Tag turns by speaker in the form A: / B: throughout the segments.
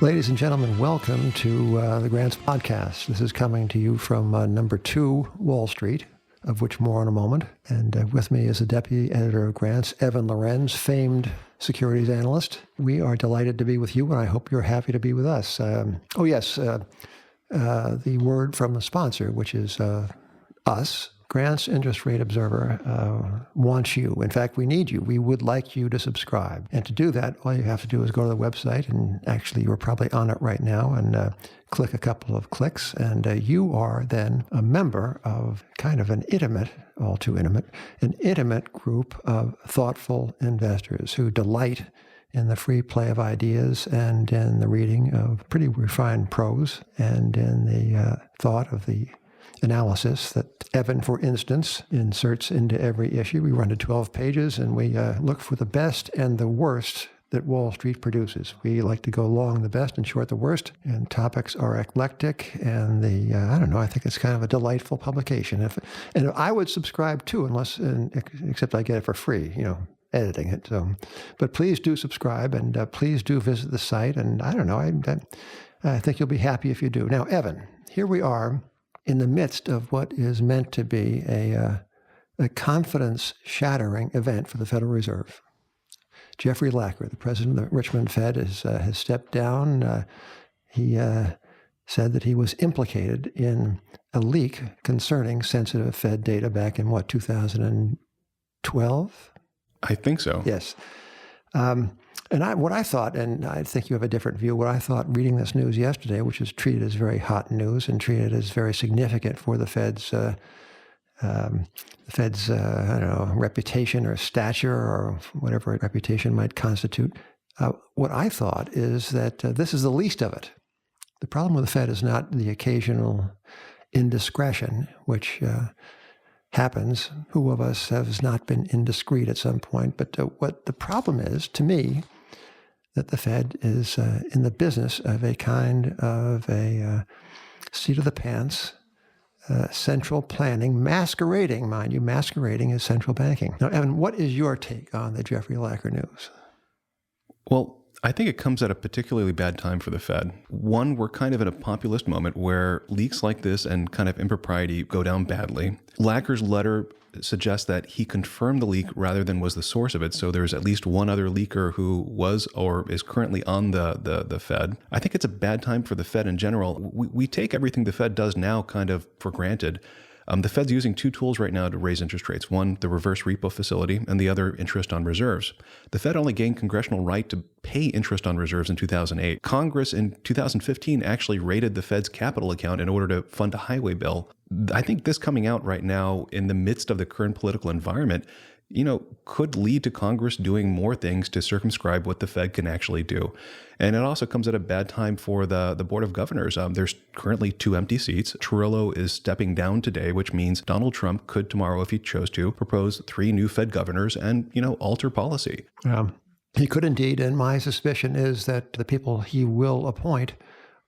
A: Ladies and gentlemen, welcome to the Grants Podcast. This is coming to you from number 2 Wall Street, of which more in a moment. And with me is the deputy editor of Grants, Evan Lorenz, famed securities analyst. We are delighted to be with you, and I hope you're happy to be with us. The word from the sponsor, which is us. Grants Interest Rate Observer wants you. In fact, we need you. We would like you to subscribe. And to do that, all you have to do is go to the website, and actually you're probably on it right now, and click a couple of clicks, and you are then a member of kind of an intimate group of thoughtful investors who delight in the free play of ideas and in the reading of pretty refined prose and in the thought of the analysis that Evan, for instance, inserts into every issue. We run to 12 pages, and we look for the best and the worst that Wall Street produces. We like to go long the best and short the worst, and topics are eclectic, and I think it's kind of a delightful publication. And I would subscribe too, except I get it for free, editing it. But please do subscribe, and please do visit the site, and I think you'll be happy if you do. Now, Evan, here we are in the midst of what is meant to be a confidence-shattering event for the Federal Reserve. Jeffrey Lacker, the president of the Richmond Fed, has stepped down. He said that he was implicated in a leak concerning sensitive Fed data back in, 2012?
B: I think so.
A: Yes. What I thought, and I think you have a different view, what I thought reading this news yesterday, which is treated as very hot news and treated as very significant for the Fed's reputation or stature or whatever a reputation might constitute. What I thought is that this is the least of it. The problem with the Fed is not the occasional indiscretion, which happens. Who of us has not been indiscreet at some point? But what the problem is, to me, that the Fed is in the business of a kind of a seat-of-the-pants central planning, masquerading as central banking. Now, Evan, what is your take on the Jeffrey Lacker news?
B: Well, I think it comes at a particularly bad time for the Fed. One, we're kind of in a populist moment where leaks like this and kind of impropriety go down badly. Lacker's letter suggests that he confirmed the leak rather than was the source of it. So there's at least one other leaker who was or is currently on the Fed. I think it's a bad time for the Fed in general. We take everything the Fed does now kind of for granted. The Fed's using two tools right now to raise interest rates. One, the reverse repo facility, and the other, interest on reserves. The Fed only gained congressional right to pay interest on reserves in 2008. Congress in 2015 actually raided the Fed's capital account in order to fund a highway bill. I think this coming out right now in the midst of the current political environment, could lead to Congress doing more things to circumscribe what the Fed can actually do. And it also comes at a bad time for the Board of Governors. There's currently 2 empty seats. Trillo is stepping down today, which means Donald Trump could tomorrow, if he chose to, propose 3 new Fed governors and, alter policy.
A: He could indeed, and my suspicion is that the people he will appoint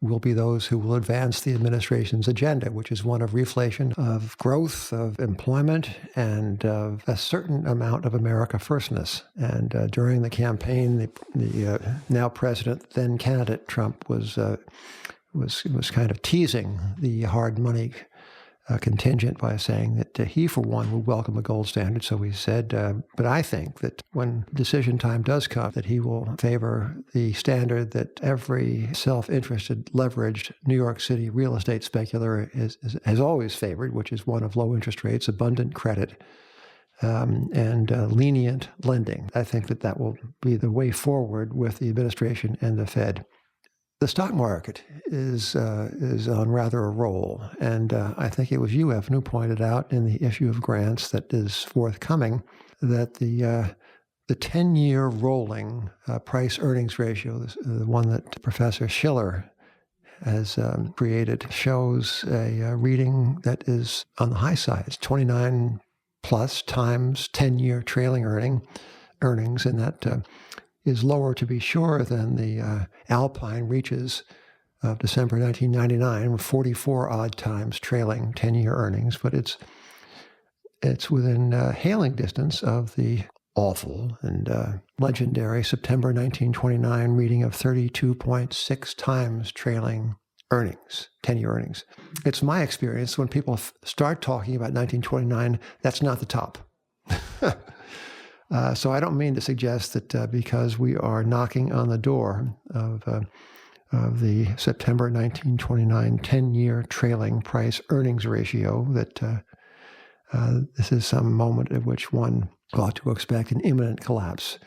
A: will be those who will advance the administration's agenda, which is one of reflation, of growth, of employment, and of a certain amount of America firstness. And during the campaign, the now president, then candidate Trump was kind of teasing the hard money contingent by saying that he, for one, would welcome a gold standard. So he said, but I think that when decision time does come, that he will favor the standard that every self-interested, leveraged New York City real estate speculator has always favored, which is one of low interest rates, abundant credit, and lenient lending. I think that will be the way forward with the administration and the Fed. The stock market is on rather a roll, and I think it was you, Evan, who pointed out in the issue of Grants that is forthcoming that the 10-year rolling price-earnings ratio, the one that Professor Schiller has created, shows a reading that is on the high side. It's 29 plus times 10-year trailing earnings, and that is lower, to be sure, than the Alpine reaches of December 1999, 44 odd times trailing 10-year earnings, but it's within hailing distance of the awful and legendary September 1929 reading of 32.6 times trailing earnings, 10-year earnings. It's my experience when people start talking about 1929, that's not the top. So I don't mean to suggest that because we are knocking on the door of the September 1929 10-year trailing price earnings ratio that this is some moment at which one ought to expect an imminent collapse.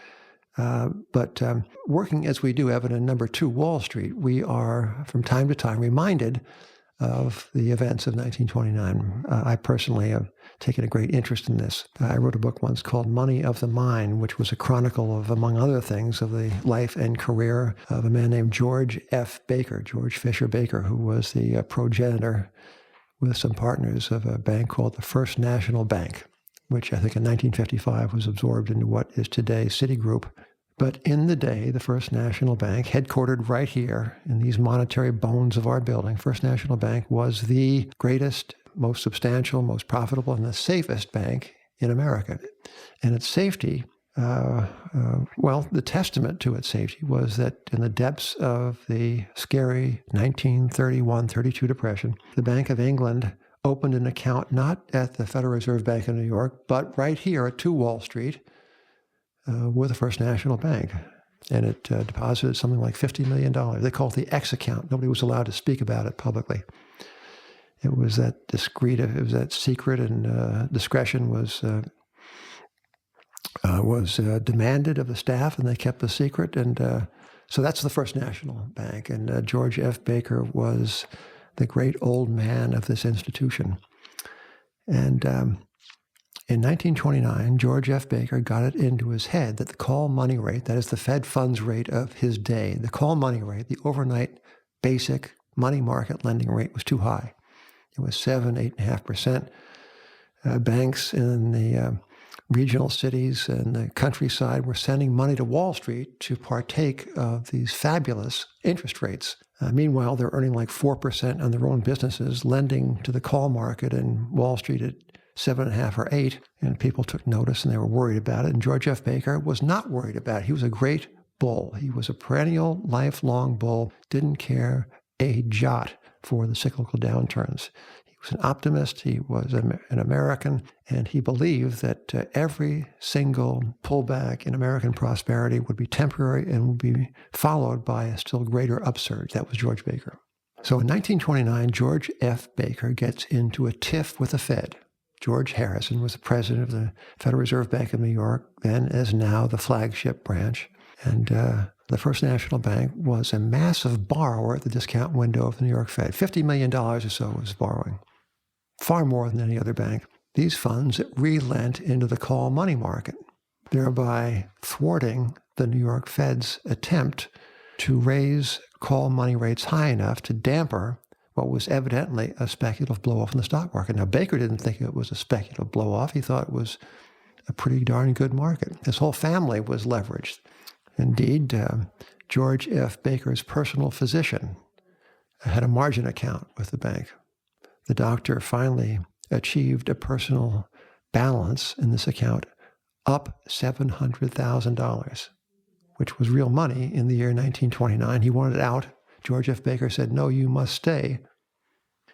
A: But working as we do, Evan, in number 2 Wall Street, we are from time to time reminded of the events of 1929. I personally have taken a great interest in this. I wrote a book once called Money of the Mind, which was a chronicle of, among other things, of the life and career of a man named George F. Baker, George Fisher Baker, who was the progenitor with some partners of a bank called the First National Bank, which I think in 1955 was absorbed into what is today Citigroup. But in the day, the First National Bank, headquartered right here in these monetary bones of our building, First National Bank was the greatest, most substantial, most profitable, and the safest bank in America. And its safety, the testament to its safety was that in the depths of the scary 1931-32 Depression, the Bank of England opened an account not at the Federal Reserve Bank of New York, but right here at 2 Wall Street with the First National Bank. And it deposited something like $50 million. They call it the X account. Nobody was allowed to speak about it publicly. It was that discreet, it was that secret, and discretion was demanded of the staff, and they kept the secret. And so that's the First National Bank. And George F. Baker was the great old man of this institution. And in 1929, George F. Baker got it into his head that the call money rate, that is the Fed funds rate of his day, the call money rate, the overnight basic money market lending rate was too high. It was 8.5%. Banks in the regional cities and the countryside were sending money to Wall Street to partake of these fabulous interest rates. Meanwhile, they're earning like 4% on their own businesses, lending to the call market in Wall Street at 7.5 or 8, and people took notice and they were worried about it. And George F. Baker was not worried about it. He was a great bull. He was a perennial, lifelong bull, didn't care a jot for the cyclical downturns. He was an optimist, he was an American, and he believed that every single pullback in American prosperity would be temporary and would be followed by a still greater upsurge. That was George Baker. So in 1929, George F. Baker gets into a tiff with the Fed. George Harrison was the president of the Federal Reserve Bank of New York, then as now the flagship branch. And the First National Bank was a massive borrower at the discount window of the New York Fed. $50 million or so was borrowing, far more than any other bank. These funds relent into the call money market, thereby thwarting the New York Fed's attempt to raise call money rates high enough to damper what was evidently a speculative blow-off in the stock market. Now, Baker didn't think it was a speculative blow-off. He thought it was a pretty darn good market. His whole family was leveraged. Indeed, George F. Baker's personal physician had a margin account with the bank. The doctor finally achieved a personal balance in this account up $700,000, which was real money in the year 1929. He wanted out. George F. Baker said, "No, you must stay."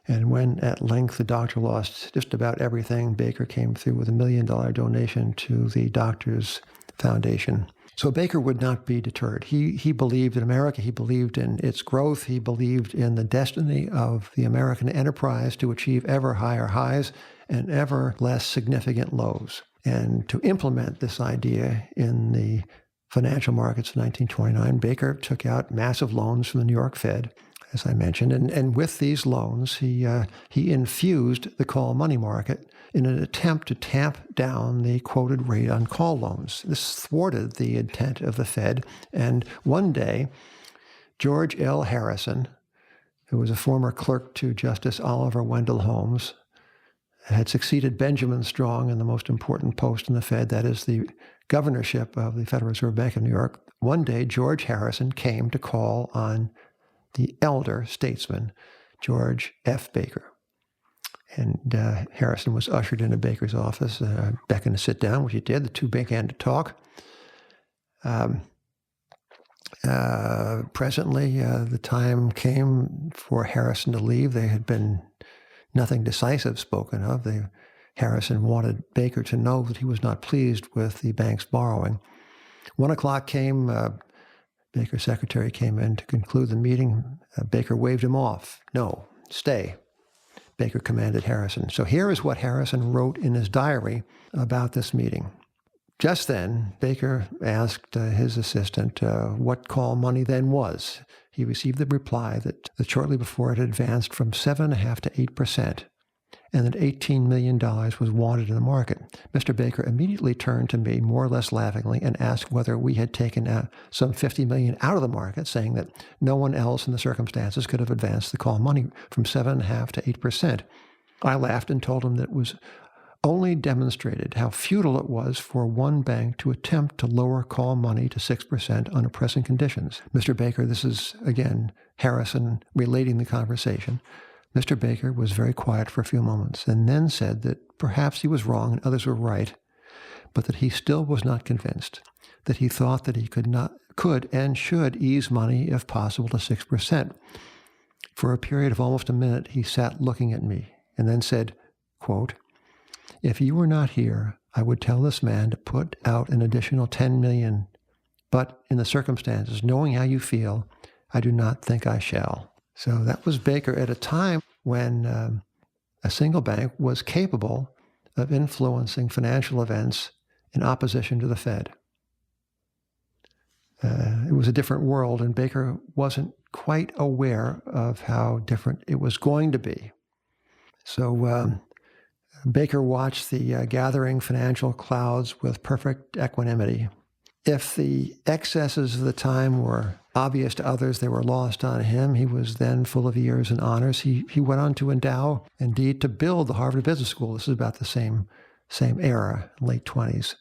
A: And when at length the doctor lost just about everything, Baker came through with $1 million donation to the doctor's foundation. So Baker would not be deterred. He believed in America. He believed in its growth. He believed in the destiny of the American enterprise to achieve ever higher highs and ever less significant lows. And to implement this idea in the financial markets of 1929, Baker took out massive loans from the New York Fed, as I mentioned. And with these loans, he infused the call money market in an attempt to tamp down the quoted rate on call loans. This thwarted the intent of the Fed. And one day, George L. Harrison, who was a former clerk to Justice Oliver Wendell Holmes, had succeeded Benjamin Strong in the most important post in the Fed, that is the governorship of the Federal Reserve Bank of New York. One day, George Harrison came to call on the elder statesman, George F. Baker. And Harrison was ushered into Baker's office, beckoned to sit down, which he did. The two began to talk. Presently, the time came for Harrison to leave. There had been nothing decisive spoken of. Harrison wanted Baker to know that he was not pleased with the bank's borrowing. 1 o'clock came. Baker's secretary came in to conclude the meeting. Baker waved him off. "No, stay," Baker commanded Harrison. So here is what Harrison wrote in his diary about this meeting. Just then, Baker asked his assistant what call money then was. He received the reply that shortly before it had advanced from 7.5% to 8%, and that $18 million was wanted in the market. Mr. Baker immediately turned to me, more or less laughingly, and asked whether we had taken some $50 million out of the market, saying that no one else in the circumstances could have advanced the call money from 7.5% to 8%. I laughed and told him that it was only demonstrated how futile it was for one bank to attempt to lower call money to 6% under present conditions. Mr. Baker, this is, again, Harrison relating the conversation. Mr. Baker was very quiet for a few moments and then said that perhaps he was wrong and others were right, but that he still was not convinced, that he thought that he could and should ease money if possible to 6%. For a period of almost a minute, he sat looking at me and then said, quote, "If you were not here, I would tell this man to put out an additional $10 million. But in the circumstances, knowing how you feel, I do not think I shall." So that was Baker at a time when a single bank was capable of influencing financial events in opposition to the Fed. It was a different world, and Baker wasn't quite aware of how different it was going to be. So Baker watched the gathering financial clouds with perfect equanimity. If the excesses of the time were obvious to others, they were lost on him. He was then full of years and honors. He went on to endow, indeed, to build the Harvard Business School. This is about the same era, late 20s.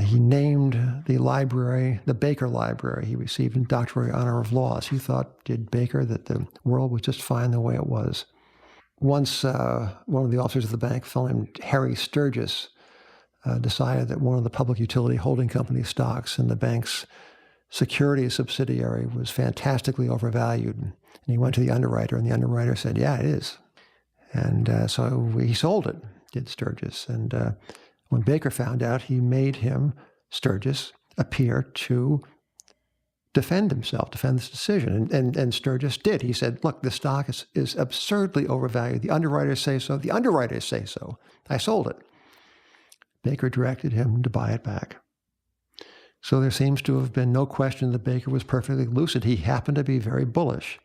A: He named the library the Baker Library. He received a doctorate honor of laws. He thought, did Baker, that the world was just fine the way it was. Once one of the officers of the bank, a fellow named Harry Sturgis, decided that one of the public utility holding company stocks in the bank's securities subsidiary was fantastically overvalued. And he went to the underwriter, and the underwriter said, "Yeah, it is." And so he sold it, did Sturgis. And when Baker found out, he made him, Sturgis, appear to defend himself, defend this decision. And Sturgis did. He said, "Look, this stock is absurdly overvalued. The underwriters say so. The underwriters say so. I sold it." Baker directed him to buy it back. So there seems to have been no question that Baker was perfectly lucid. He happened to be very bullish.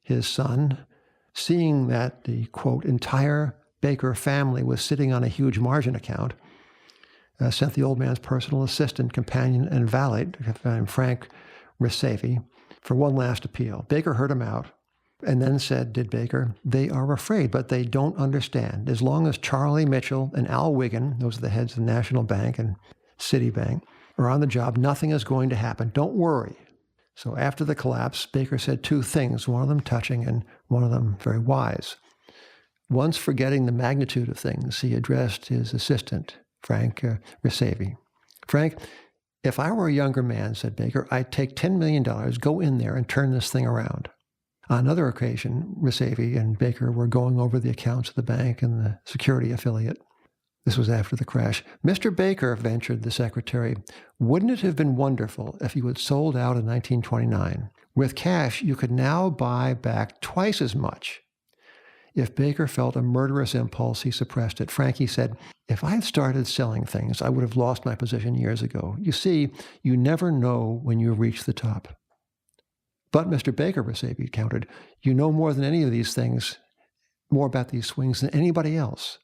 A: His son, seeing that the, quote, entire Baker family was sitting on a huge margin account, sent the old man's personal assistant, companion, and valet, Frank Risavi, for one last appeal. Baker heard him out and then said, did Baker, "They are afraid, but they don't understand. As long as Charlie Mitchell and Al Wiggin," those are the heads of the National Bank and Citibank, "are on the job, nothing is going to happen. Don't worry." So after the collapse, Baker said two things, one of them touching and one of them very wise. Once forgetting the magnitude of things, he addressed his assistant, Frank Risavi. "Frank, if I were a younger man," said Baker, "I'd take $10 million, go in there and turn this thing around." On another occasion, Risavi and Baker were going over the accounts of the bank and the security affiliate. This was after the crash. "Mr. Baker," ventured the secretary, "wouldn't it have been wonderful if you had sold out in 1929? With cash, you could now buy back twice as much." If Baker felt a murderous impulse, he suppressed it. Frankie said, "If I had started selling things, I would have lost my position years ago. You see, you never know when you reach the top." "But, Mr. Baker," Risavi countered, "you know more than any of these things, more about these swings than anybody else."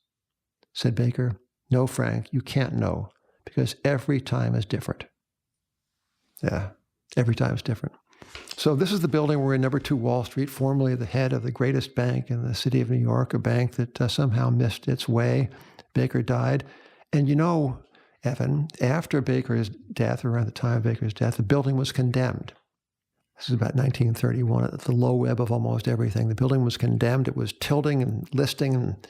A: Said Baker, "No, Frank, you can't know, because every time is different." Yeah, every time is different. So this is the building we're in, number 2 Wall Street, formerly the head of the greatest bank in the city of New York, a bank that somehow missed its way. Baker died. And you know, Evan, after Baker's death, around the time of Baker's death, the building was condemned. This is about 1931, at the low ebb of almost everything. The building was condemned. It was tilting and listing, and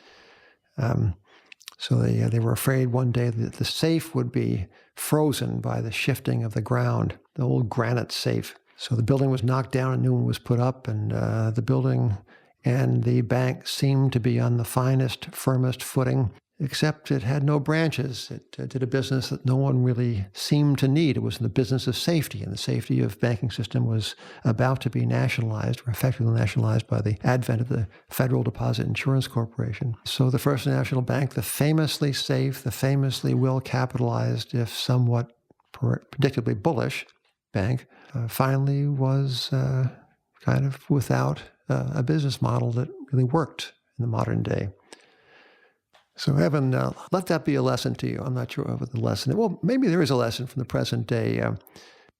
A: So they were afraid one day that the safe would be frozen by the shifting of the ground, the old granite safe. So the building was knocked down, a new one was put up, and the building and the bank seemed to be on the finest, firmest footing, except it had no branches. It did a business that no one really seemed to need. It was in the business of safety, and the safety of banking system was about to be nationalized, or effectively nationalized by the advent of the Federal Deposit Insurance Corporation. So the First National Bank, the famously safe, the famously well-capitalized, if somewhat predictably bullish bank, finally was kind of without a business model that really worked in the modern day. So, Evan, let that be a lesson to you. I'm not sure of the lesson. Well, maybe there is a lesson from the present day.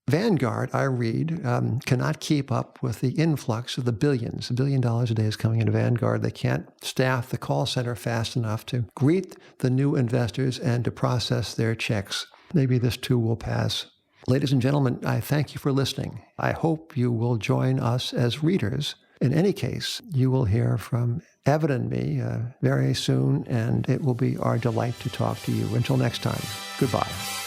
A: Vanguard, I read, cannot keep up with the influx of the billions. $1 billion a day is coming into Vanguard. They can't staff the call center fast enough to greet the new investors and to process their checks. Maybe this too will pass. Ladies and gentlemen, I thank you for listening. I hope you will join us as readers. In any case, you will hear from Evan and me very soon, and it will be our delight to talk to you. Until next time, goodbye.